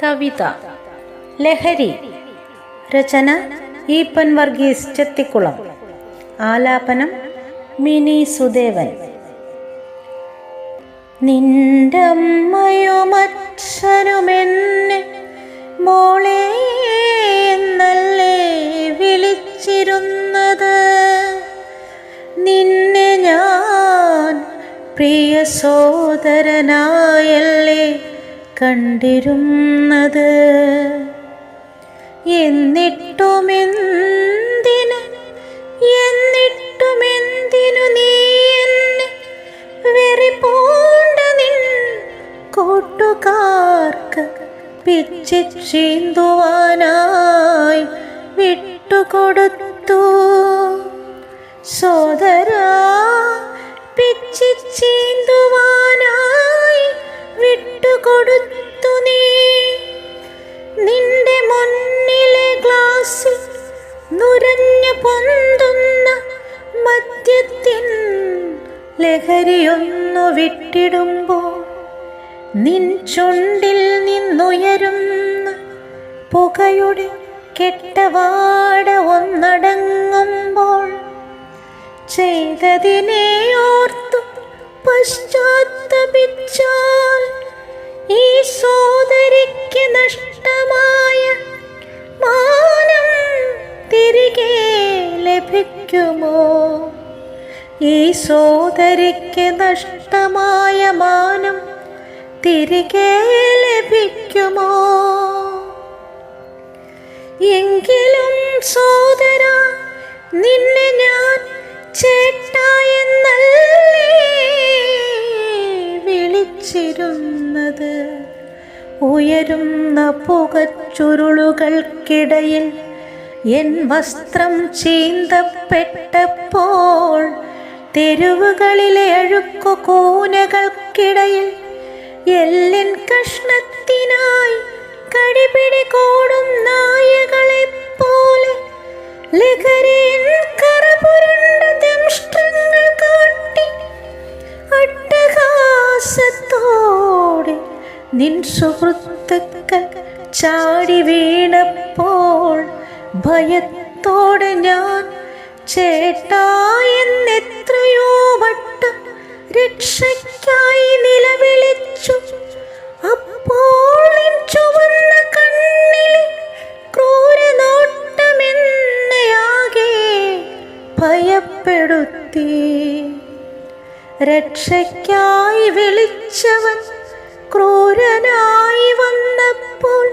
കവിത ലഹരി. രചന ഈപ്പൻ വർഗീസ് ചെത്തിക്കുളം. ആലാപനം മിനി സുദേവൻ. നിന്റെ അമ്മയും അച്ഛനുമെന്നെ മോളെ എന്നല്ലേ വിളിച്ചിരുന്നത്. നിന്നെ ഞാൻ പ്രിയ സോദരനായല്ലേ കണ്ടിരുന്നത്. എന്നിട്ടുമെന്തിനു നീ എന്നെ വെറിപൂണ്ട നിൻ കൂട്ടുകാർക്ക് പിച്ചി ചീന്തുവാനായി വിട്ടുകൊടുത്തു. സോദരാ, പിച്ചി ചീന്തുവാനായി വിട്ടുകൊടുത്തു നീ. നിന്റെ മുന്നിലെ ഗ്ലാസിൽ നുരഞ്ഞു പൊന്തുന്ന മദ്യത്തിൻ ലഹരിയൊന്നു വിട്ടിടുമ്പോൾ, നിൻ ചുണ്ടിൽ നിന്നുയരുന്ന പുകയുടെ കെട്ടവാട ഒന്നടങ്ങുമ്പോൾ, ചെയ്തതിനെ ഓർത്തു പശ്ചാത്തപിച്ചാൽ ഈ സോദരിക്ക് നഷ്ടമായ മാനം തിരികെ ലഭിക്കുമോ? ഈ സോദരിക്ക് നഷ്ടമായ മാനം തിരികെ ലഭിക്കുമോ? എങ്കിലും സോദരാ, നിന്നെ ഞാൻ ചേട്ടാ എന്നല്ലേ വിളിച്ചിരുന്നത്. ഉയരുന്ന പുകച്ചുരുളുകൾക്കിടയിൽ എൻ വസ്ത്രം ചീന്തപ്പെട്ടപ്പോൾ, തെരുവുകളിലെ അഴുക്കു കൂനകൾക്കിടയിൽ എല്ലിൻ കഷ്ണത്തിനായി കടിപിടി കൂടും നായകളെപ്പോലെ ലഹരിയിൻ കറപുരണ്ട ദംഷ്ട്രങ്ങൾ കാട്ടി അട്ടഹാസത്തോടെ നിൻ സുഹൃത്തുക്കൾ ചാടി വീണപ്പോൾ, ഭയത്തോടെ ഞാൻ ചേട്ടാ എന്നെത്രയോ വട്ടം രക്ഷയ്ക്കായി നിലവിളിച്ചു. അപ്പോൾ നിൻ ചുവന്ന കണ്ണിലെ ക്രൂരനോട്ടമെന്നെയാകെ ഭയപ്പെടുത്തി. രക്ഷയ്ക്കായി വിളിച്ചവൻ ക്രൂരനായി വന്നപ്പോൾ,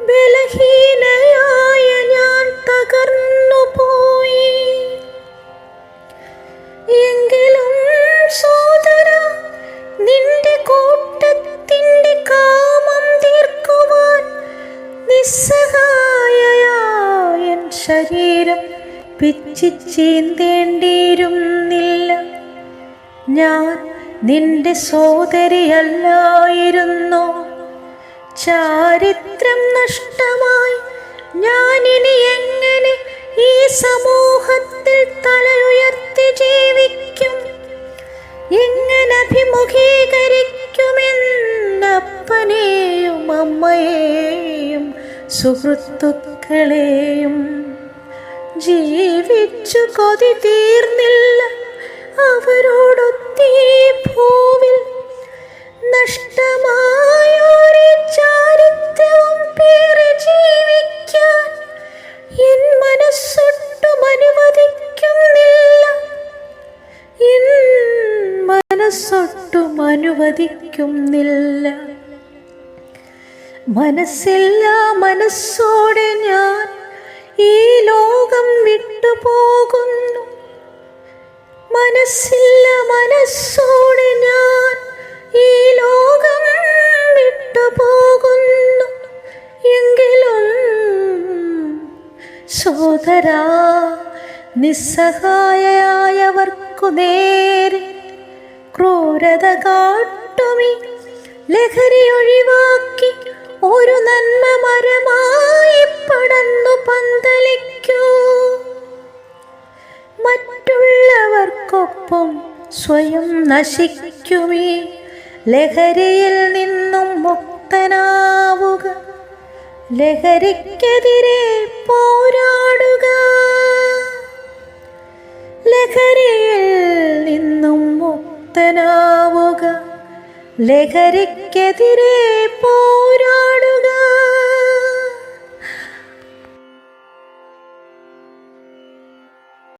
ബലഹീനയായ ഞാൻ തകർന്നുപോയി. എങ്കിലും സോദരാ, നിന്റെ കൂട്ടത്തിൻ്റെ കാമം തീർക്കുവാൻ നിസ്സഹായയായ എൻ ശരീരം പിച്ചി ചീന്തേണ്ടിയിരുന്നില്ല. ഞാൻ നിന്റെ സോദരിയല്ലായിരുന്നോ? ചാരിത്രം നഷ്ടമായി ഞാനിനി എങ്ങനെ ഈ സമൂഹത്തിൽ തലയുയർത്തി ജീവിക്കും? എങ്ങനെ അഭിമുഖീകരിക്കുമെന്നപ്പനെയും അമ്മയെയും സുഹൃത്തുക്കളെയും? ജീവിച്ചു കൊതി തീർന്നില്ല അവരോടൊത്തീ ഭൂവിൽ. നഷ്ടമായൊരു ചാരിത്രവും പേറി ജീവിക്കാൻ എൻ മനസ്സൊട്ടും അനുവദിക്കുന്നില്ല. മനസ്സില്ല മനസ്സോടെ ഞാൻ ഈ ലോകം വിട്ടുപോകുന്നു. മനസ്സില്ല മനസ്സോടെ ഞാൻ ഈ ലോകം വിട്ടുപോകുന്നു. എങ്കിലും സോദരാ, നിസ്സഹായയായവർക്കു നേരെ ക്രൂരത കാട്ടുമീ ലഹരി ഒഴിവാക്കി ഒരു നന്മ മരമായി പടർന്നു പന്തലിക്കൂ. മറ്റുള്ളവർക്കൊപ്പം സ്വയം നശിക്കുമീ ലഹരിയിൽ നിന്നും മുക്തനാവുക. ലഹരിക്കെതിരെ പോരാടുക. ലഹരിയിൽ നിന്നും മുക്തനാവുക. ലഹരിക്കെതിരെ പോരാടുക.